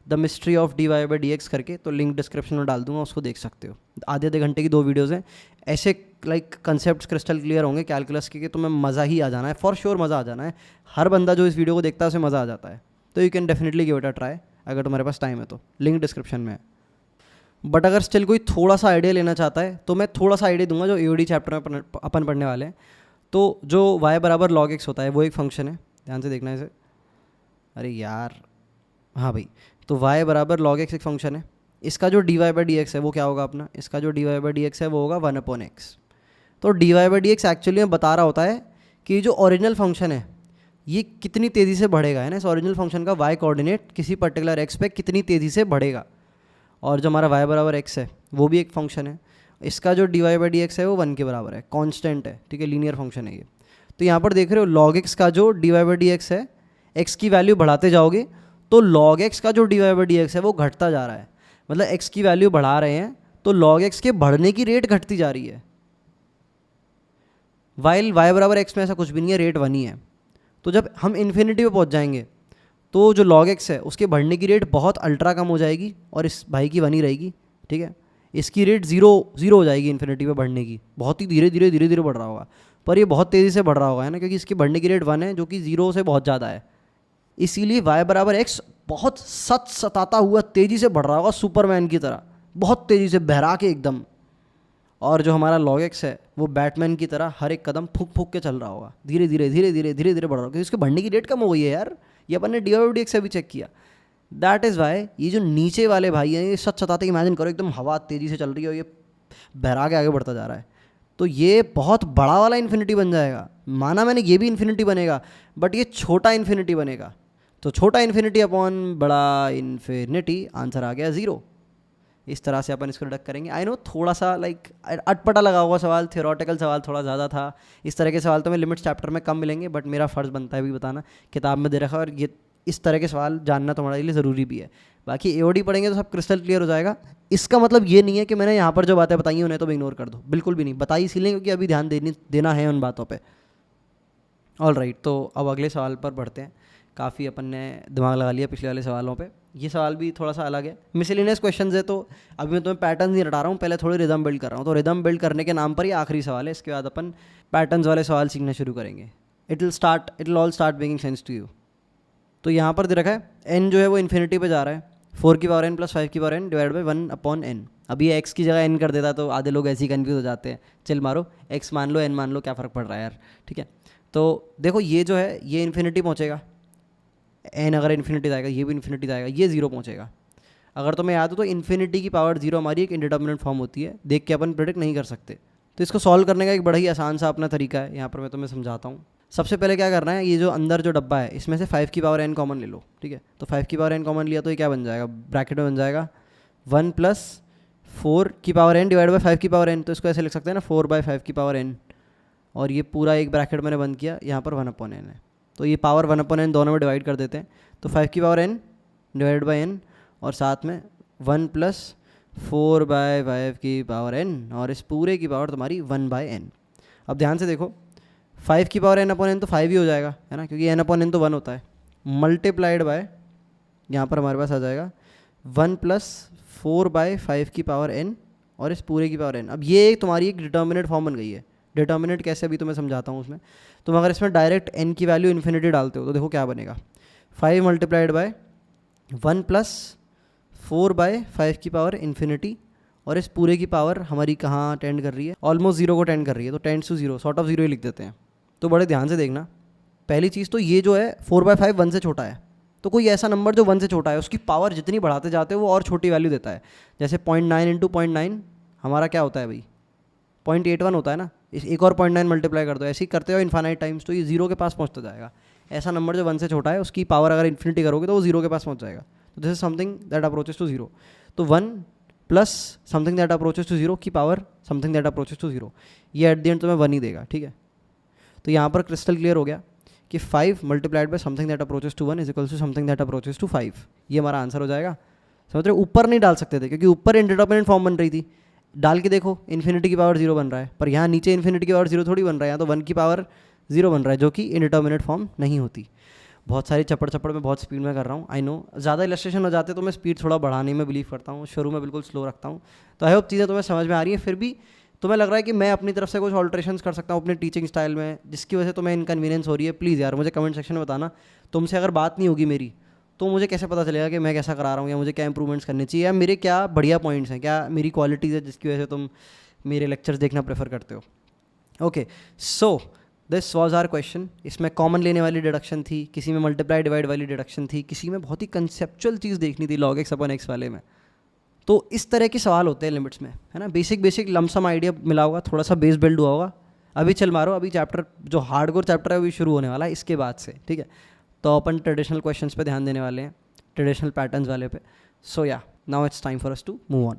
द मिस्ट्री ऑफ dy/dx करके, तो लिंक डिस्क्रिप्शन में डाल दूंगा, उसको देख सकते हो। आधे घंटे की 2 वीडियोज़ हैं, ऐसे लाइक कंसेप्ट क्रिस्टल क्लियर होंगे कैलकुलस के कि तुम्हें मज़ा ही आ जाना है, फॉर श्योर मज़ा आ जाना है। हर बंदा जो इस वीडियो को देखता है उसे मज़ा आ जाता है, तो you can definitely give it a try अगर तुम्हारे पास टाइम है तो, लिंक डिस्क्रिप्शन में है। बट अगर स्टिल कोई थोड़ा सा आइडिया लेना चाहता है तो मैं थोड़ा सा आइडिया दूंगा जो AOD चैप्टर में अपन पढ़ने वाले हैं। तो जो y बराबर log x होता है वो एक फंक्शन है, ध्यान से देखना इसे। अरे यार हाँ भाई, तो y बराबर log x एक फंक्शन है। इसका जो dy/dx है वो क्या होगा अपना, इसका जो dy/dx है वो होगा 1/x। तो dy/dx एक्चुअली में बता रहा होता है कि जो ओरिजिनल फंक्शन है ये कितनी तेज़ी से बढ़ेगा, है ना। इस ओरिजिनल फंक्शन का y कोऑर्डिनेट किसी पर्टिकुलर x पे कितनी तेज़ी से बढ़ेगा, और जो हमारा y बराबर x है वो भी एक फंक्शन है। इसका जो dy/dx है वो 1 के बराबर है, कांस्टेंट है, ठीक है, लीनियर फंक्शन है ये। तो यहाँ पर देख रहे हो log x का जो dy/dx है, x की वैल्यू बढ़ाते जाओगे तो log x का जो dy/dx है वो घटता जा रहा है। मतलब x की वैल्यू बढ़ा रहे हैं तो log x के बढ़ने की रेट घटती जा रही है, वाइल y बराबर x में ऐसा कुछ भी नहीं है, रेट 1 ही है। तो जब हम इन्फिनिटी पे पहुँच जाएंगे तो जो log x है उसके बढ़ने की रेट बहुत अल्ट्रा कम हो जाएगी, और इस भाई की 1 ही रहेगी, ठीक है। इसकी रेट जीरो हो जाएगी इन्फिनिटी पे बढ़ने की, बहुत ही धीरे धीरे धीरे धीरे बढ़ रहा होगा, पर ये बहुत तेज़ी से बढ़ रहा होगा, है ना, क्योंकि इसकी बढ़ने की रेट 1 है जो कि 0 से बहुत ज़्यादा है। इसीलिए y बराबर x बहुत सताता हुआ तेज़ी से बढ़ रहा होगा, सुपरमैन की तरह, बहुत तेज़ी से बहरा के एकदम। और जो हमारा log x है वो बैटमैन की तरह हर एक कदम फूक फूक के चल रहा होगा, धीरे धीरे धीरे धीरे धीरे धीरे बढ़ रहा होगा, क्योंकि उसके बढ़ने की रेट कम हो गई है यार। ये अपन ने dy/dx से भी चेक किया। दैट इज़ वाई ये जो नीचे वाले भाई हैं ये सच सताते, इमेजिन करो एकदम हवा तेज़ी से चल रही है और ये बहरा के आगे बढ़ता जा रहा है, तो ये बहुत बड़ा वाला इन्फिनिटी बन जाएगा। माना मैंने ये भी इन्फिनिटी बनेगा, बट ये छोटा इन्फिनिटी बनेगा। तो छोटा इन्फिनिटी अपॉन बड़ा इन्फिनिटी, आंसर आ गया 0। इस तरह से अपन इसको डिडक्ट करेंगे। आई नो थोड़ा सा लाइक अटपटा लगा हुआ सवाल, थियोरेटिकल सवाल थोड़ा ज़्यादा था। इस तरह के सवाल तो मैं लिमिट्स चैप्टर में कम मिलेंगे, बट मेरा फ़र्ज़ बनता है भी बताना, किताब में दे रखा है, और ये इस तरह के सवाल जानना तुम्हारे लिए ज़रूरी भी है। बाकी AOD पढ़ेंगे तो सब क्रिस्टल क्लियर हो जाएगा। इसका मतलब ये नहीं है कि मैंने यहाँ पर जो बातें बताई हैं उन्हें तो इग्नोर कर दो, बिल्कुल भी नहीं। बताई इसीलिए क्योंकि अभी ध्यान देना है उन बातों पर। ऑल राइट, तो अब अगले सवाल पर बढ़ते हैं। काफ़ी अपन ने दिमाग लगा लिया पिछले वाले सवालों पे। ये सवाल भी थोड़ा सा अलग है, मिसलिनियस क्वेश्चन है, तो अभी मैं तुम्हें पैटर्न नहीं रटा रहा हूँ, पहले थोड़ी रिदम बिल्ड कर रहा हूँ। तो रिदम बिल्ड करने के नाम पर ही आखिरी सवाल है, इसके बाद अपन पैटर्न्स वाले सवाल सीखना शुरू करेंगे। It will all start making sense to you. तो यहाँ पर दे रखा है n जो है वो इन्फिनिटी पे जा रहा है, 4 की पावर n प्लस 5 की power n divide by 1 upon n। अब ये x की जगह n कर देता तो आधे लोग ऐसे ही कन्फ्यूज हो जाते हैं। चल मारो, x मान लो, n मान लो, क्या फ़र्क पड़ रहा है यार, ठीक है। तो देखो ये जो है ये इन्फिनिटी पहुँचेगा, n अगर इन्फिनिटी जाएगा ये भी इन्फिनिटी जाएगा, ये 0 पहुँचेगा। अगर तुम्हें याद हो तो इन्फिनिटी की पावर 0 हमारी एक इंडिटर्मिनेट फॉर्म होती है, देख के अपन प्रेडिक्ट नहीं कर सकते। तो इसको सॉल्व करने का एक बड़ा ही आसान सा अपना तरीका है, यहाँ पर मैं तुम्हें समझाता हूँ। सबसे पहले क्या करना है, ये जो अंदर जो डब्बा है इसमें से 5 की पावर n कॉमन ले लो, ठीक है। तो 5 की पावर n कॉमन लिया तो ये क्या बन जाएगा, ब्रैकेट में बन जाएगा 1 प्लस 4 की पावर n डिवाइड बाई 5 की पावर n। तो इसको ऐसे लिख सकते हैं ना, 4 बाई 5 की पावर n, और ये पूरा एक ब्रैकेट मैंने बंद किया, यहाँ पर 1 अपॉन n है। तो ये पावर 1 अपॉन n दोनों में डिवाइड कर देते हैं, तो 5 की power n divide by n, और साथ में 1 प्लस 4 बाई 5 की पावर n, और इस पूरे की पावर तुम्हारी 1 बाई n। अब ध्यान से देखो, 5 की पावर n अपॉन n तो 5 ही हो जाएगा, है ना, क्योंकि n अपॉन n तो 1 होता है, मल्टीप्लाइड बाय यहाँ पर हमारे पास आ जाएगा 1 प्लस 4 बाई 5 की पावर n, और इस पूरे की पावर n। अब ये एक तुम्हारी एक डिटर्मिनेट फॉर्म बन गई है। डिटर्मिनेट कैसे, अभी तो मैं समझाता हूँ उसमें। तुम अगर इसमें डायरेक्ट n की वैल्यू इन्फिनिटी डालते हो तो देखो क्या बनेगा, 5 मल्टीप्लाइड बाय 1 प्लस 4 बाय 5 की पावर इन्फिनिटी, और इस पूरे की पावर हमारी कहाँ टेंड कर रही है, ऑलमोस्ट 0 को टेंड कर रही है, तो टेंड्स टू 0, सॉर्ट ऑफ 0 ही लिख देते हैं। तो बड़े ध्यान से देखना, पहली चीज़ तो ये जो है 4 बाई 5 1 से छोटा है, तो कोई ऐसा नंबर जो 1 से छोटा है उसकी पावर जितनी बढ़ाते जाते हो वो और छोटी वैल्यू देता है। जैसे 0.9 इंटू 0.9 हमारा क्या होता है भाई, 0.81 होता है ना, इस एक और 0.9 मल्टीप्लाई कर दो, ऐसे ही करते हो इन्फानाइट टाइम्स, तो ये 0 के पास पहुँचता जाएगा। ऐसा नंबर जो 1 से छोटा है उसकी पावर अगर इन्फिनिटी करोगे तो वो 0 के पास पहुँच जाएगा। तो this is something that approaches to 0। तो 1 plus something that approaches to 0 की power something that approaches to 0, ये एट द एंड तुम्हें 1 ही देगा, ठीक है। तो यहाँ पर क्रिस्टल क्लियर हो गया कि 5 multiplied by something that approaches to 1 is equals to something that approaches to 5। ये हमारा आंसर हो जाएगा। समझ रहे हो, ऊपर नहीं डाल सकते थे क्योंकि ऊपर इंडिटर्मिनेट फॉर्म बन रही थी, डाल के देखो इन्फिनिटी की पावर 0 बन रहा है, पर यहाँ नीचे इन्फिनिटी की पावर 0 थोड़ी बन रहा है, यहाँ तो 1 की पावर 0 बन रहा है, जो कि इंडिटर्मिनेट फॉर्म नहीं होती। बहुत सारी चपड़ में बहुत स्पीड में कर रहा हूँ, आई नो ज़्यादा इलस्ट्रेशन हो जाते तो मैं स्पीड थोड़ा बढ़ाने में बिलीव करता हूँ, शुरू में बिल्कुल स्लो रखता हूँ। तो आई होप चीज़ें तुम्हें समझ में आ रही है। फिर भी तुम्हें लग रहा है कि मैं अपनी तरफ से कुछ ऑल्ट्रेशंस कर सकता हूँ अपने टीचिंग स्टाइल में, जिसकी वजह से तुम्हें इनकन्वीनियंस हो रही है, प्लीज़ यार मुझे कमेंट सेक्शन में बताना। तुमसे अगर बात नहीं होगी मेरी तो मुझे कैसे पता चलेगा कि मैं कैसा करा रहा हूँ, या मुझे क्या इंप्रूवमेंट्स करनी चाहिए, या मेरे क्या बढ़िया पॉइंट्स हैं, क्या मेरी क्वालिटीज़ है जिसकी वजह से तुम मेरे लेक्चर्स देखना प्रेफर करते हो। Okay, so this was our question. इसमें कॉमन लेने वाली डिडक्शन थी, किसी में मल्टीप्लाई डिवाइड वाली डिडक्शन थी, किसी में बहुत ही कंसेप्चुअल चीज़ देखनी थी log x अपॉन x वाले में। तो इस तरह के सवाल होते हैं लिमिट्स में, है ना। बेसिक लमसम आइडिया मिला होगा, थोड़ा सा बेस बिल्ड हुआ होगा। अभी चल मारो, अभी चैप्टर जो हार्डकोर चैप्टर है अभी शुरू होने वाला है इसके बाद से, ठीक है। तो अपन ट्रेडिशनल क्वेश्चंस पे ध्यान देने वाले हैं, ट्रेडिशनल पैटर्न्स वाले पे। सो या now it's time for us to move on.